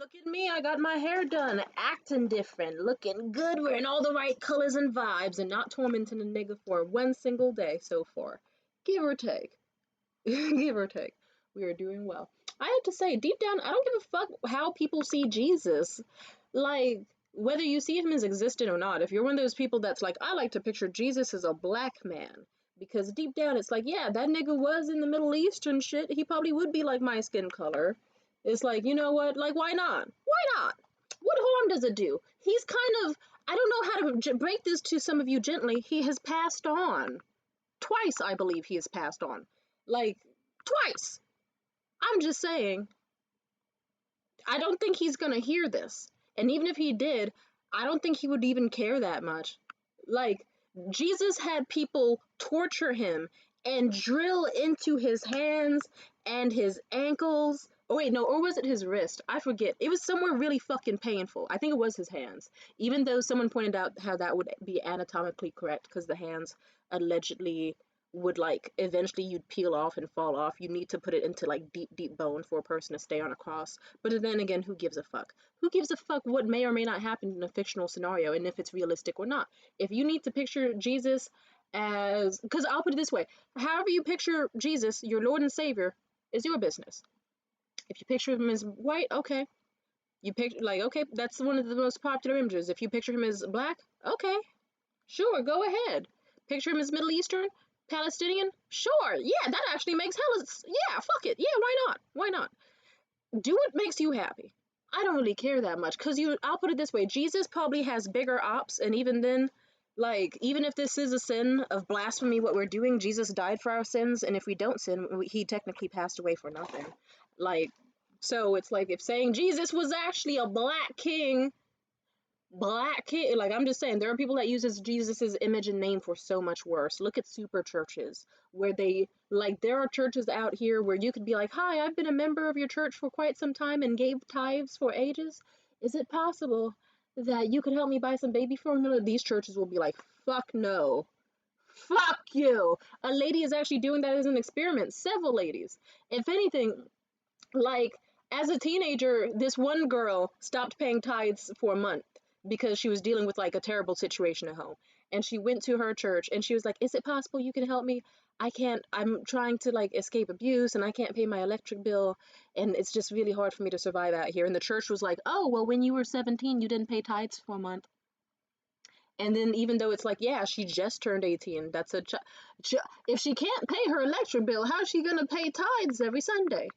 Look at me, I got my hair done, acting different, looking good, wearing all the right colors and vibes, and not tormenting a nigga for one single day so far. Give or take. Give or take. We are doing well. I have to say, deep down, I don't give a fuck how people see Jesus. Like, whether you see him as existent or not, if you're one of those people that's like, I like to picture Jesus as a black man. Because deep down, it's like, yeah, that nigga was in the Middle East and shit. He probably would be like my skin color. It's like, you know what? Like, why not? Why not? What harm does it do? He's kind of, I don't know how to break this to some of you gently. He has passed on. Twice, I believe he has passed on. Like, twice. I'm just saying, I don't think he's gonna hear this. And even if he did, I don't think he would even care that much. Like, Jesus had people torture him and drill into his hands and his ankles. Oh, wait, no, or was it his wrist? I forget. It was somewhere really fucking painful. I think it was his hands. Even though someone pointed out how that would be anatomically correct because the hands allegedly would like eventually you'd peel off and fall off. You need to put it into like deep bone for a person to stay on a cross. But then again, who gives a fuck? Who gives a fuck what may or may not happen in a fictional scenario and if it's realistic or not? If you need to picture Jesus as, because I'll put it this way, however you picture Jesus, your Lord and Savior, is your business. If you picture him as white, okay. You picture like, okay, that's one of the most popular images. If you picture him as black, okay, sure, go ahead. Picture him as Middle Eastern, Palestinian, sure, yeah, that actually makes hella, yeah, fuck it, yeah, why not? Why not? Do what makes you happy. I don't really care that much because I'll put it this way, Jesus probably has bigger ops, and even then, like, even if this is a sin of blasphemy, what we're doing, Jesus died for our sins, and if we don't sin, he technically passed away for nothing. Like, so it's like if saying Jesus was actually a black king, like, I'm just saying, there are people that uses Jesus's image and name for so much worse. Look at super churches where they, like, there are churches out here where you could be like, hi, I've been a member of your church for quite some time and gave tithes for ages. Is it possible that you could help me buy some baby formula? These churches will be like, fuck no. Fuck you. A lady is actually doing that as an experiment. Several ladies. If anything, like, as a teenager, this one girl stopped paying tithes for a month because she was dealing with like a terrible situation at home. And she went to her church and she was like, is it possible you can help me? I'm trying to like escape abuse and I can't pay my electric bill and it's just really hard for me to survive out here. And the church was like, oh, well, when you were 17, you didn't pay tithes for a month. And then even though it's like, yeah, she just turned 18, that's if she can't pay her electric bill, how's she gonna pay tithes every Sunday?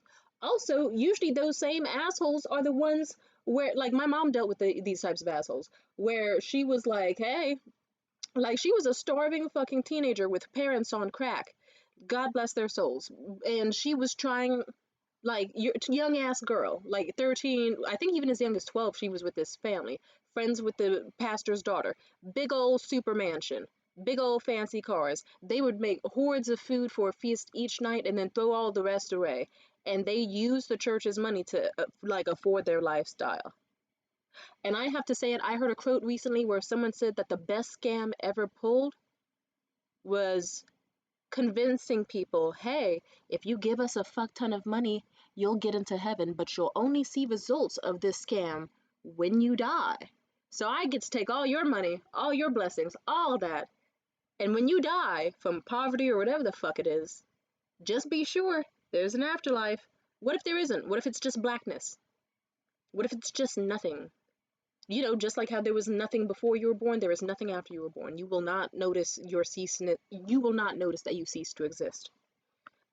Also, usually those same assholes are the ones where, like, my mom dealt with these types of assholes, where she was like, hey, like, she was a starving fucking teenager with parents on crack. God bless their souls. And she was trying, like, young ass girl, like 13, I think even as young as 12, she was with this family, friends with the pastor's daughter, big old super mansion, big old fancy cars. They would make hordes of food for a feast each night and then throw all the rest away. And they used the church's money to like afford their lifestyle. And I have to say it, I heard a quote recently where someone said that the best scam ever pulled was convincing people, hey, if you give us a fuck ton of money, you'll get into heaven, but you'll only see results of this scam when you die. So I get to take all your money, all your blessings, all of that. And when you die from poverty or whatever the fuck it is, just be sure there's an afterlife. What if there isn't? What if it's just blackness? What if it's just nothing? You know, just like how there was nothing before you were born, there is nothing after you were born. You will not notice you will not notice that you cease to exist.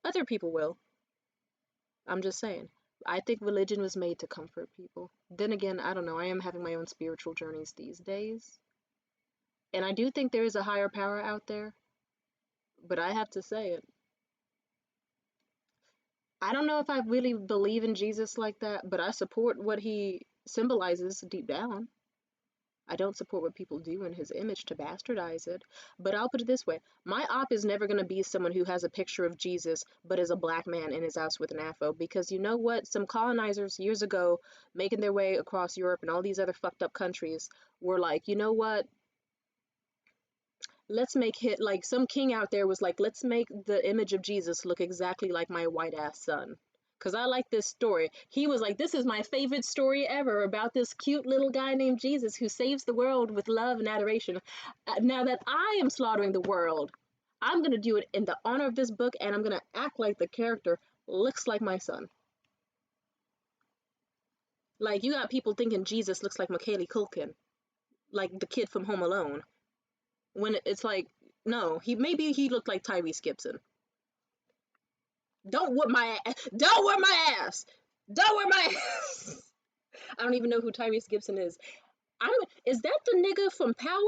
Other people will. I'm just saying. I think religion was made to comfort people. Then again, I don't know. I am having my own spiritual journeys these days. And I do think there is a higher power out there. But I have to say it. I don't know if I really believe in Jesus like that, but I support what he symbolizes deep down. I don't support what people do in his image to bastardize it. But I'll put it this way. My op is never going to be someone who has a picture of Jesus, but is a black man in his house with an afro. Because you know what? Some colonizers years ago, making their way across Europe and all these other fucked up countries, were like, you know what? Let's make it, like, some king out there was like, let's make the image of Jesus look exactly like my white ass son. because I like this story. He was like, this is my favorite story ever about this cute little guy named Jesus who saves the world with love and adoration. Now that I am slaughtering the world, I'm going to do it in the honor of this book, and I'm going to act like the character looks like my son. Like, you got people thinking Jesus looks like Macaulay Culkin, like the kid from Home Alone. When it's like, no, maybe he looked like Tyrese Gibson. Don't whip my ass. Don't whip my ass. Don't whip my ass. I don't even know who Tyrese Gibson is. Is that the nigga from Power,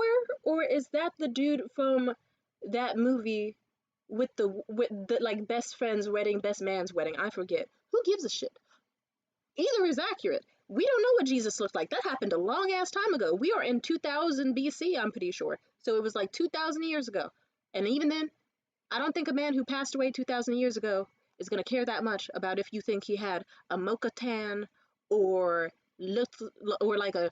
or is that the dude from that movie with the like best friend's wedding, best man's wedding? I forget. Who gives a shit? Either is accurate. We don't know what Jesus looked like. That happened a long ass time ago. We are in 2000 BC, I'm pretty sure. So it was like 2000 years ago. And even then, I don't think a man who passed away 2000 years ago is going to care that much about if you think he had a mocha tan or looked or like a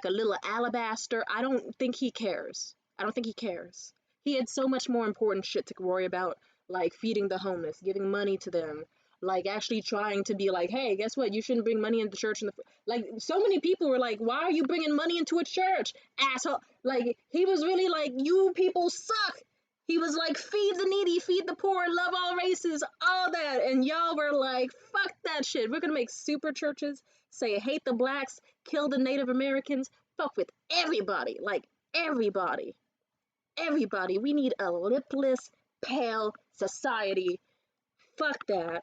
little alabaster. I don't think he cares. I don't think he cares. He had so much more important shit to worry about, like feeding the homeless, giving money to them, like actually trying to be like, hey, guess what? You shouldn't bring money into church. Like, so many people were like, why are you bringing money into a church, asshole? Like, he was really like, you people suck. He was like, feed the needy, feed the poor, love all races, all that. And y'all were like, fuck that shit. We're gonna make super churches, say hate the blacks, kill the Native Americans, fuck with everybody. Like, everybody. Everybody. We need a lipless, pale society. Fuck that.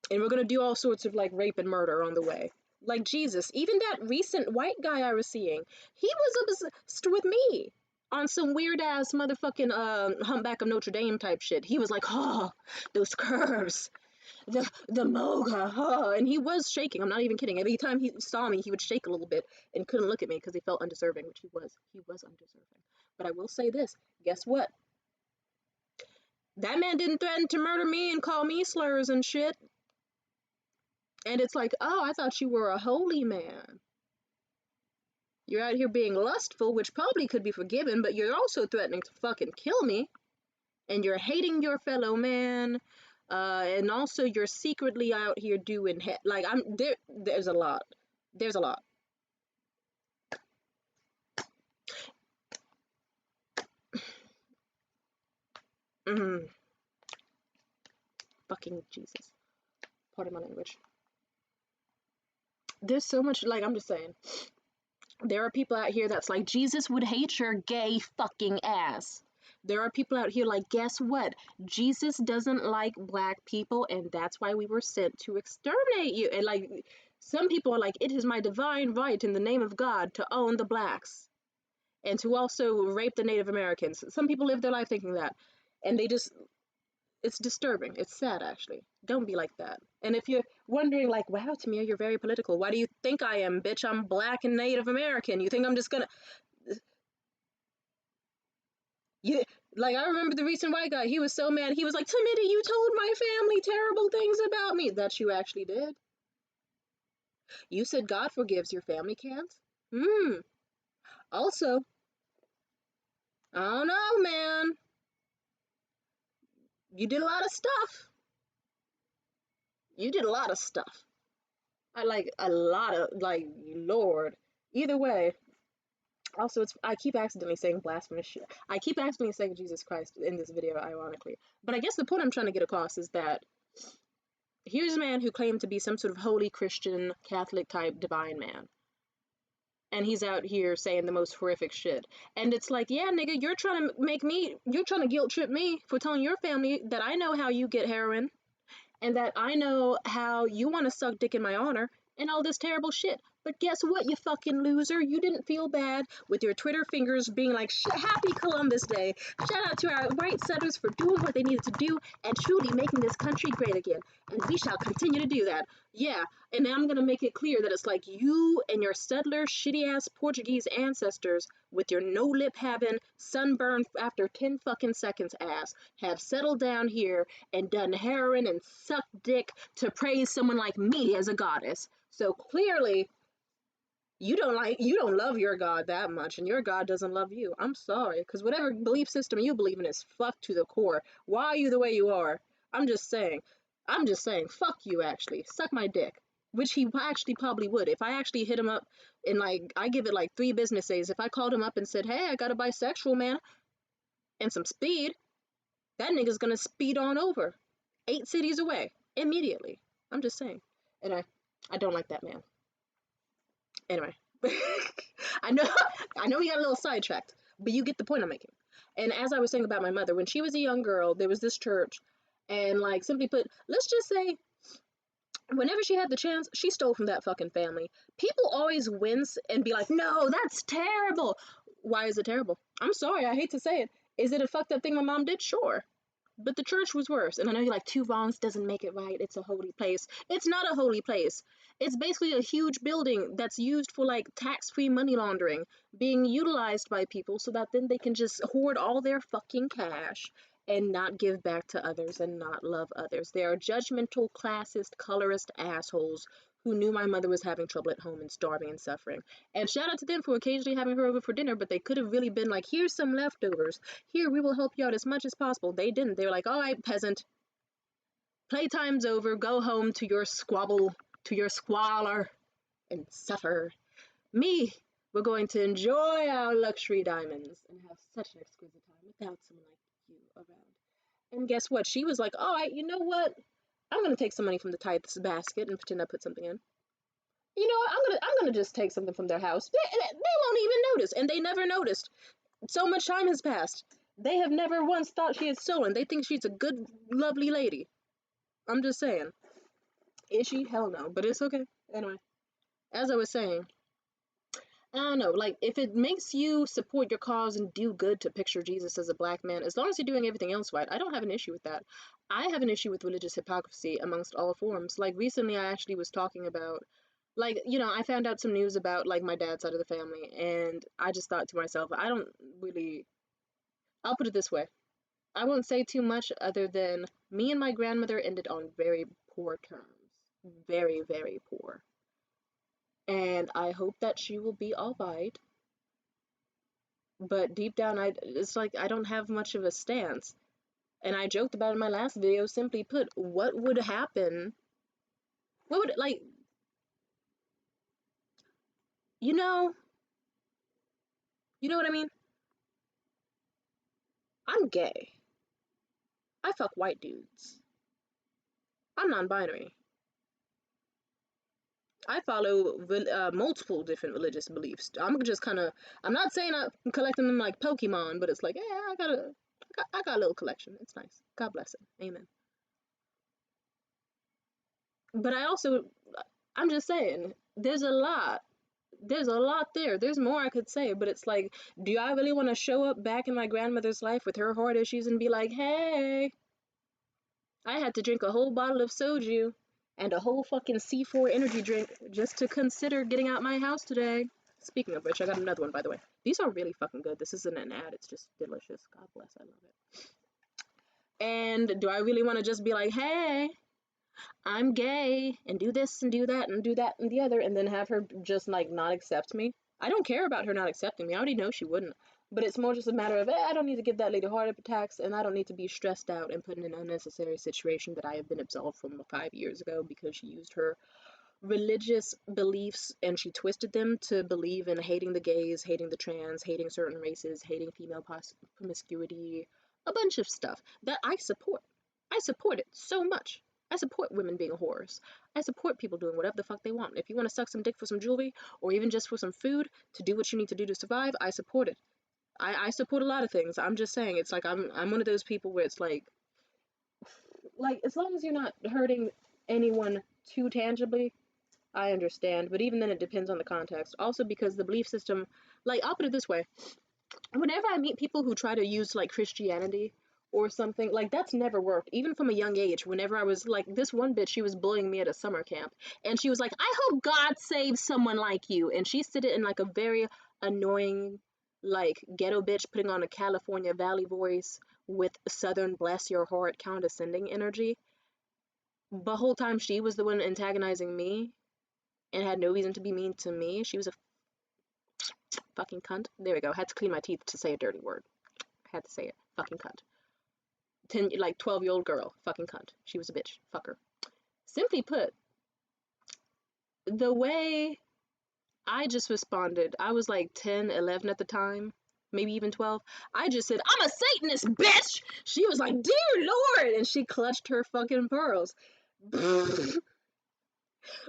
And we're gonna do all sorts of like rape and murder on the way. Like Jesus, even that recent white guy I was seeing, he was obsessed with me on some weird ass motherfucking Humpback of Notre Dame type shit. He was like, oh, those curves, the moga, oh, and he was shaking. I'm not even kidding. Every time he saw me, he would shake a little bit and couldn't look at me because he felt undeserving, which he was. He was undeserving. But I will say this: guess what? That man didn't threaten to murder me and call me slurs and shit. And it's like, oh, I thought you were a holy man. You're out here being lustful, which probably could be forgiven, but you're also threatening to fucking kill me. And you're hating your fellow man. And also you're secretly out here doing like there's a lot. There's a lot. Mm. Fucking Jesus. Pardon my language. There's so much, like, I'm just saying. There are people out here that's like, Jesus would hate your gay fucking ass. There are people out here like, guess what? Jesus doesn't like black people, and that's why we were sent to exterminate you. And like, some people are like, it is my divine right in the name of God to own the blacks and to also rape the Native Americans. Some people live their life thinking that, and it's disturbing. It's sad, actually. Don't be like that. And if you're wondering, like, wow, Tamia, you're very political. Why do you think I am, bitch? I'm black and Native American. You think I'm just gonna... You, like, I remember the recent white guy. He was so mad. He was like, Tamita, you told my family terrible things about me. That you actually did. You said God forgives, your family can't? Also, I don't know, man. You did a lot of stuff. You did a lot of stuff. I like a lot of, like, Lord. Either way. Also, I keep accidentally saying blasphemous shit. I keep accidentally saying Jesus Christ in this video, ironically. But I guess the point I'm trying to get across is that here's a man who claimed to be some sort of holy Christian, Catholic type divine man. And he's out here saying the most horrific shit. And it's like, yeah, nigga, you're trying to guilt trip me for telling your family that I know how you get heroin and that I know how you want to suck dick in my honor and all this terrible shit. But guess what, you fucking loser? You didn't feel bad with your Twitter fingers being like, happy Columbus Day. Shout out to our white settlers for doing what they needed to do and truly making this country great again. And we shall continue to do that. Yeah, and I'm going to make it clear that it's like you and your settler, shitty-ass Portuguese ancestors with your no-lip having, sunburn after 10 fucking seconds ass have settled down here and done heroin and sucked dick to praise someone like me as a goddess. So clearly, you don't love your God that much, and your God doesn't love you. I'm sorry, because whatever belief system you believe in is fucked to the core. Why are you the way you are? I'm just saying. I'm just saying, fuck you, actually. Suck my dick. Which he actually probably would. If I actually hit him up in like, I give it like 3 business days. If I called him up and said, hey, I got a bisexual man and some speed, that nigga's gonna speed on over 8 cities away immediately. I'm just saying. And I don't like that man. Anyway, I know I know we got a little sidetracked, but you get the point I'm making. And as I was saying about my mother, when she was a young girl, there was this church, and like simply put, let's just say, whenever she had the chance, she stole from that fucking family. People always wince and be like, "No, that's terrible." Why is it terrible? I'm sorry, I hate to say it. Is it a fucked up thing my mom did? Sure. But the church was worse. And I know you're like, two wrongs doesn't make it right. It's a holy place. It's not a holy place. It's basically a huge building that's used for like tax free money laundering, being utilized by people so that then they can just hoard all their fucking cash and not give back to others and not love others. They are judgmental, classist, colorist assholes who knew my mother was having trouble at home and starving and suffering. And shout out to them for occasionally having her over for dinner, but they could have really been like, here's some leftovers. Here, we will help you out as much as possible. They didn't. They were like, all right, peasant, playtime's over. Go home to your squabble, to your squalor, and suffer. Me, we're going to enjoy our luxury diamonds and have such an exquisite time without someone like you around. And guess what? She was like, all right, you know what? I'm going to take some money from the tithes basket and pretend I put something in. You know what? I'm gonna just take something from their house. They won't even notice, and they never noticed. So much time has passed. They have never once thought she had stolen. They think she's a good, lovely lady. I'm just saying. Is she? Hell no. But it's okay. Anyway, as I was saying, I don't know. Like, if it makes you support your cause and do good to picture Jesus as a black man, as long as you're doing everything else right, I don't have an issue with that. I have an issue with religious hypocrisy amongst all forms. Like, recently I actually was talking about, like, I found out some news about, like, my dad's side of the family, and I just thought to myself, I don't really, I'll put it this way. I won't say too much other than me and my grandmother ended on very poor terms. Very, very poor. And I hope that she will be all right. But deep down, it's like I don't have much of a stance. And I joked about it in my last video, simply put, what would happen? What would, like, you know, you know what I mean? I'm gay. I fuck white dudes. I'm non-binary. I follow multiple different religious beliefs. I'm not saying I'm collecting them like Pokemon, but it's like, yeah, I got a little collection. It's nice. God bless it. Amen. But I'm just saying, there's a lot there. There's more I could say, but it's like, do I really want to show up back in my grandmother's life with her heart issues and be like, hey, I had to drink a whole bottle of soju and a whole fucking C4 energy drink just to consider getting out my house today. Speaking of which, I got another one, by the way. These are really fucking good. This isn't an ad, it's just delicious. God bless, I love it. And do I really want to just be like, hey, I'm gay, and do this and do that and do that and the other, and then have her just like not accept me? I don't care about her not accepting me. I already know she wouldn't. But it's more just a matter of, I don't need to give that lady heart attacks, and I don't need to be stressed out and put in an unnecessary situation that I have been absolved from 5 years ago because she used her religious beliefs and she twisted them to believe in hating the gays, hating the trans, hating certain races, hating female promiscuity, a bunch of stuff that I support. I support it so much. I support women being whores. I support people doing whatever the fuck they want. If you want to suck some dick for some jewelry or even just for some food to do what you need to do to survive, I support it. I support a lot of things. I'm just saying, it's like I'm one of those people where it's like as long as you're not hurting anyone too tangibly, I understand. But even then, it depends on the context. Also, because the belief system, like I'll put it this way: whenever I meet people who try to use like Christianity or something, like that's never worked. Even from a young age, whenever I was like this one bitch, she was bullying me at a summer camp, and she was like, "I hope God saves someone like you," and she said it in like a very annoying, like ghetto bitch putting on a California Valley voice with Southern bless your heart condescending energy. The whole time she was the one antagonizing me and had no reason to be mean to me. She was a fucking cunt. There we go. Had to clean my teeth to say a dirty word. Had to say it. Fucking cunt. like 12-year-old girl, fucking cunt. She was a bitch, fucker. Simply put, the way I just responded, I was like 10, 11 at the time, maybe even 12. I just said, I'm a Satanist, bitch! She was like, dear Lord! And she clutched her fucking pearls.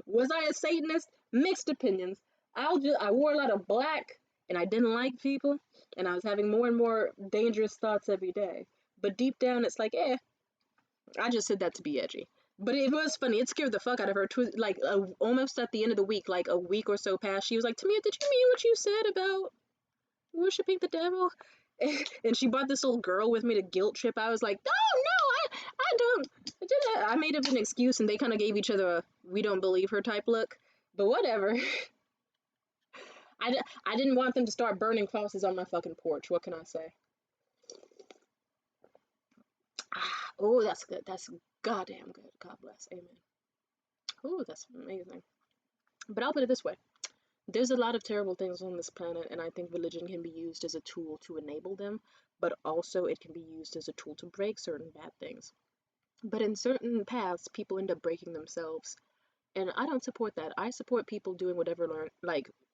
Was I a Satanist? Mixed opinions. I wore a lot of black, and I didn't like people, and I was having more and more dangerous thoughts every day. But deep down, it's like, I just said that to be edgy. But it was funny. It scared the fuck out of her. Like almost at the end of the week, like a week or so passed, she was like, Tamia, did you mean what you said about worshiping the devil? And she brought this little girl with me to guilt trip. I was like, no, I don't. I made up an excuse, and they kind of gave each other a we don't believe her type look. But whatever. I didn't want them to start burning crosses on my fucking porch. What can I say? Oh, that's good. That's goddamn good. God bless. Amen. Oh, that's amazing. But I'll put it this way. There's a lot of terrible things on this planet, and I think religion can be used as a tool to enable them, but also it can be used as a tool to break certain bad things. But in certain paths, people end up breaking themselves, and I don't support that. I support people doing whatever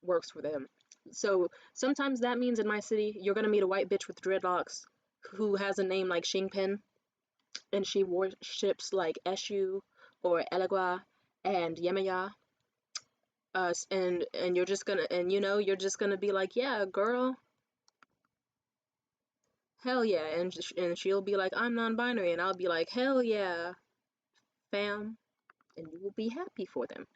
works for them. So sometimes that means in my city, you're gonna meet a white bitch with dreadlocks who has a name like Xingpen, and she worships like Eshu or Elegua and Yemaya. And you're just gonna you're just gonna be like, yeah, girl, hell yeah, and she'll be like, I'm non-binary, and I'll be like, hell yeah, fam, and you will be happy for them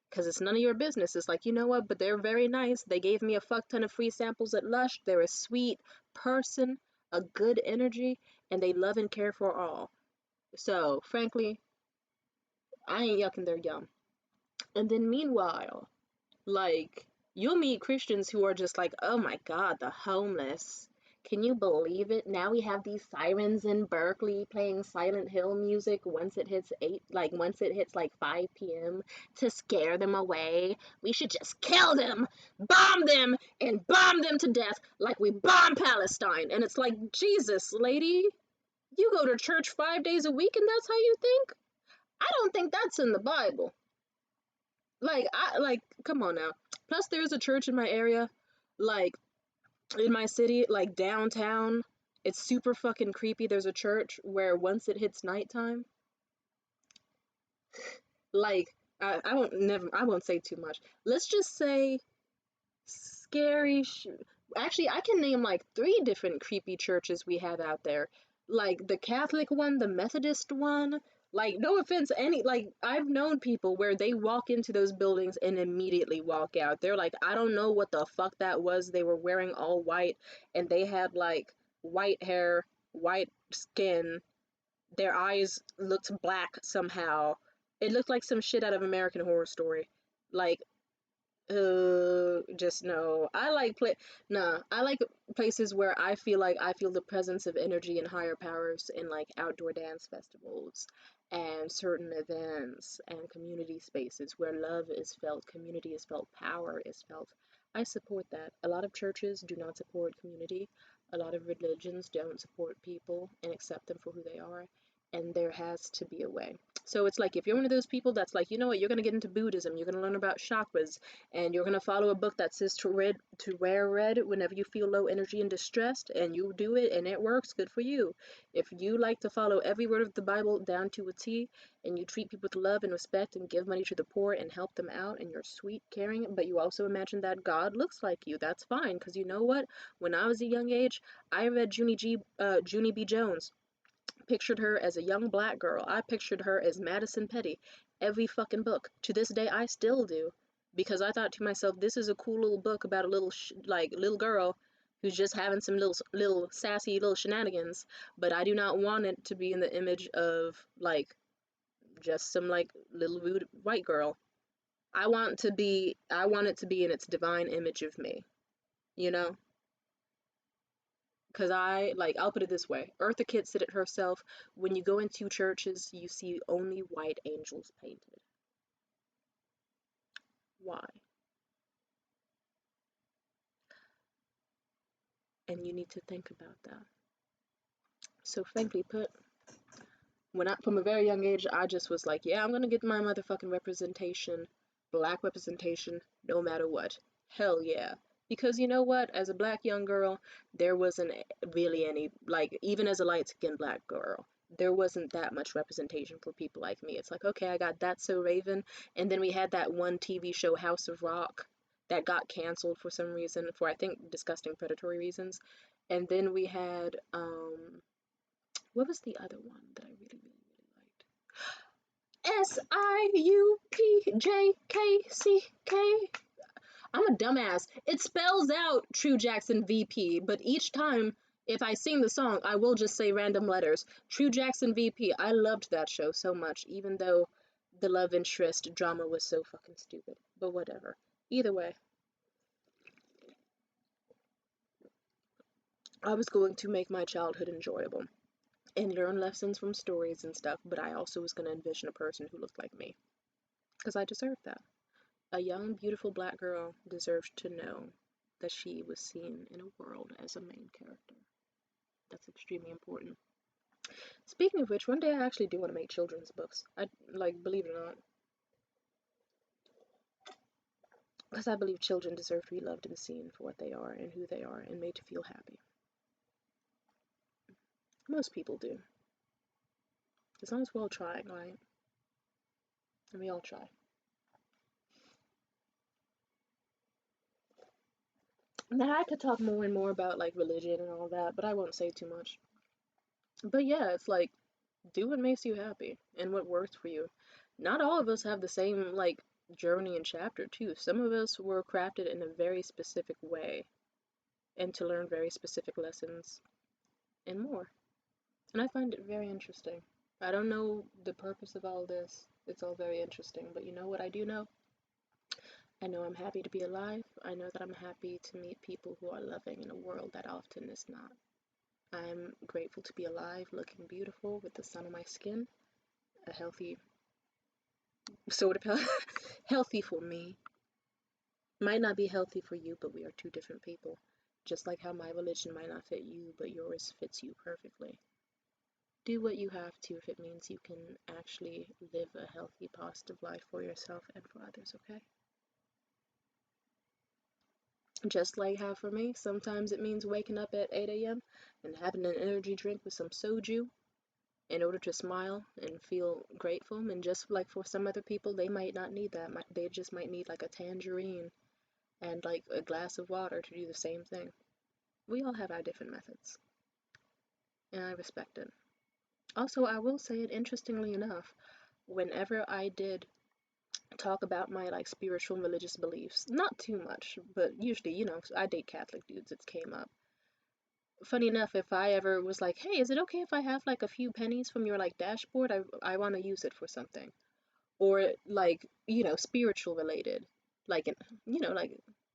because it's none of your business. It's like, you know what, but they're very nice. They gave me a fuck ton of free samples at Lush. They're a sweet person, a good energy, and they love and care for all. So frankly, I ain't yucking their yum. And then meanwhile, like, you'll meet Christians who are just like, oh my God, the homeless. Can you believe it? Now we have these sirens in Berkeley playing Silent Hill music once it hits once it hits like 5 p.m. to scare them away. We should just kill them, and bomb them to death like we bombed Palestine. And it's like, Jesus, lady, you go to church 5 days a week and that's how you think? I don't think that's in the Bible. Come on now. Plus there's a church in my area, like in my city, like downtown. It's super fucking creepy. There's a church where once it hits nighttime, like I won't say too much. Let's just say scary actually, I can name like 3 different creepy churches we have out there. Like the Catholic one, the Methodist one. Like, no offense, I've known people where they walk into those buildings and immediately walk out. They're like, I don't know what the fuck that was. They were wearing all white and they had like white hair, white skin. Their eyes looked black somehow. It looked like some shit out of American Horror Story. Like, just no. I like places where I feel the presence of energy and higher powers in like outdoor dance festivals and certain events and community spaces where love is felt, community is felt, power is felt. I support that. A lot of churches do not support community. A lot of religions don't support people and accept them for who they are. And there has to be a way. So it's like if you're one of those people that's like, you know what, you're gonna get into Buddhism, you're gonna learn about chakras, and you're gonna follow a book that says to wear red whenever you feel low energy and distressed, and you do it and it works, good for you. If you like to follow every word of the Bible down to a T, and you treat people with love and respect and give money to the poor and help them out, and you're sweet, caring, but you also imagine that God looks like you, that's fine. Because you know what? When I was a young age, I read Junie B. Jones. Pictured her as a young black girl. I pictured her as Madison Petty. Every fucking book. To this day, I still do. Because I thought to myself, this is a cool little book about a little girl who's just having some little sassy little shenanigans. But I do not want it to be in the image of, like, just some, like, little rude white girl. I want it to be in its divine image of me. You know? Because I'll put it this way. Eartha Kitt said it herself. When you go into churches, you see only white angels painted. Why? And you need to think about that. So frankly put, From a very young age, I just was like, yeah, I'm gonna get my motherfucking representation, black representation, no matter what. Hell yeah. Because you know what? As a black young girl, there wasn't really any, like, even as a light-skinned black girl, there wasn't that much representation for people like me. It's like, okay, I got That's So Raven, and then we had that one TV show, House of Rock, that got canceled for some reason, for I think disgusting predatory reasons. And then we had, what was the other one that I really, really, really liked? SIUPJKCK. I'm a dumbass. It spells out True Jackson VP, but each time if I sing the song, I will just say random letters. True Jackson VP. I loved that show so much, even though the love interest drama was so fucking stupid. But whatever. Either way, I was going to make my childhood enjoyable and learn lessons from stories and stuff, but I also was going to envision a person who looked like me. Because I deserved that. A young, beautiful black girl deserved to know that she was seen in a world as a main character. That's extremely important. Speaking of which, one day I actually do want to make children's books. I like, believe it or not, because I believe children deserve to be loved and seen for what they are and who they are and made to feel happy. Most people do. As long as we're all trying, right? And we all try. Now I could talk more and more about like religion and all that, but I won't say too much. But yeah, it's like, do what makes you happy and what works for you. Not all of us have the same like journey and chapter too. Some of us were crafted in a very specific way and to learn very specific lessons and more. And I find it very interesting. I don't know the purpose of all this. It's all very interesting, but you know what I do know? I know I'm happy to be alive. I know that I'm happy to meet people who are loving in a world that often is not. I'm grateful to be alive, looking beautiful with the sun on my skin, a healthy sort of healthy for me. Might not be healthy for you, but we are two different people. Just like how my religion might not fit you, but yours fits you perfectly. Do what you have to if it means you can actually live a healthy, positive life for yourself and for others, okay? Just like how for me, sometimes it means waking up at 8 a.m. and having an energy drink with some soju in order to smile and feel grateful. And just like for some other people, they might not need that. They just might need like a tangerine and like a glass of water to do the same thing. We all have our different methods, and I respect it. Also, I will say it, interestingly enough, whenever I did talk about my like spiritual and religious beliefs, not too much, but usually, I date Catholic dudes, it's came up. Funny enough, if I ever was like, hey, is it okay if I have like a few pennies from your like dashboard? I want to use it for something. Or like, spiritual related. Like, like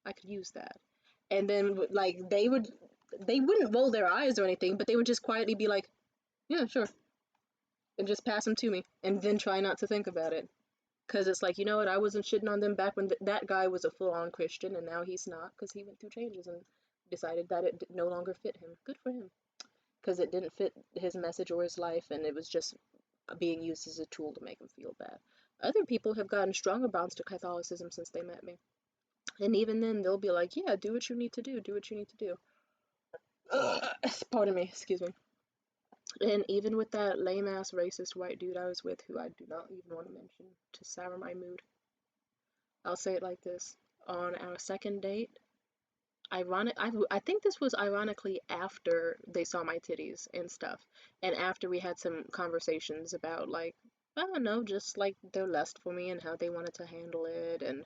I could use that. And then like they wouldn't roll their eyes or anything, but they would just quietly be like, yeah, sure, and just pass them to me, and then try not to think about it. Because it's like, you know what, I wasn't shitting on them back when that guy was a full-on Christian, and now he's not, because he went through changes and decided that it no longer fit him. Good for him. Because it didn't fit his message or his life, and it was just being used as a tool to make him feel bad. Other people have gotten stronger bonds to Catholicism since they met me. And even then, they'll be like, yeah, do what you need to do, do what you need to do. Pardon me, excuse me. And even with that lame ass racist white dude I was with, who I do not even want to mention to sour my mood, I'll say it like this. On our second date, I think this was ironically after they saw my titties and stuff, and after we had some conversations about like, I don't know, just like their lust for me and how they wanted to handle it and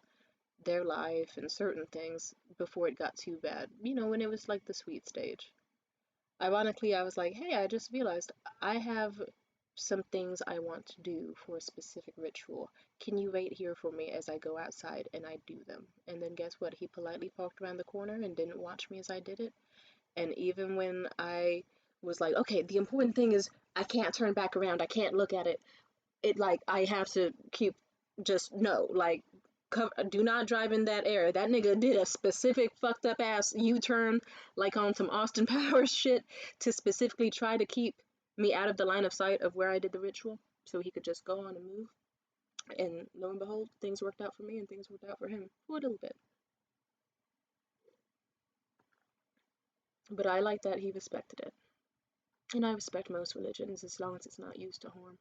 their life and certain things before it got too bad. When it was like the sweet stage. Ironically, I was like, hey, I just realized I have some things I want to do for a specific ritual. Can you wait here for me as I go outside and I do them? And then guess what? He politely parked around the corner and didn't watch me as I did it. And even when I was like, okay, the important thing is I can't turn back around. I can't look at it. Like, I have to keep, just no, like, do not drive in that area. That nigga did a specific fucked up ass U-turn, like on some Austin Powers shit, to specifically try to keep me out of the line of sight of where I did the ritual, so he could just go on and move. And lo and behold, things worked out for me and things worked out for him for a little bit. But I like that he respected it. And I respect most religions as long as it's not used to harm.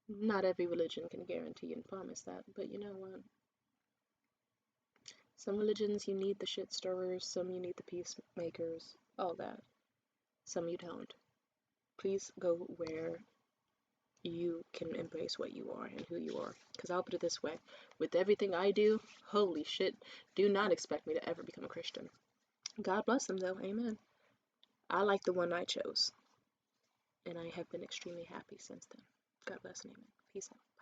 Not every religion can guarantee and promise that, but you know what? Some religions you need the shit stirrers, some you need the peacemakers, all that. Some you don't. Please go where you can embrace what you are and who you are. Because I'll put it this way, with everything I do, holy shit, do not expect me to ever become a Christian. God bless them though, amen. I like the one I chose, and I have been extremely happy since then. God bless and amen. Peace out.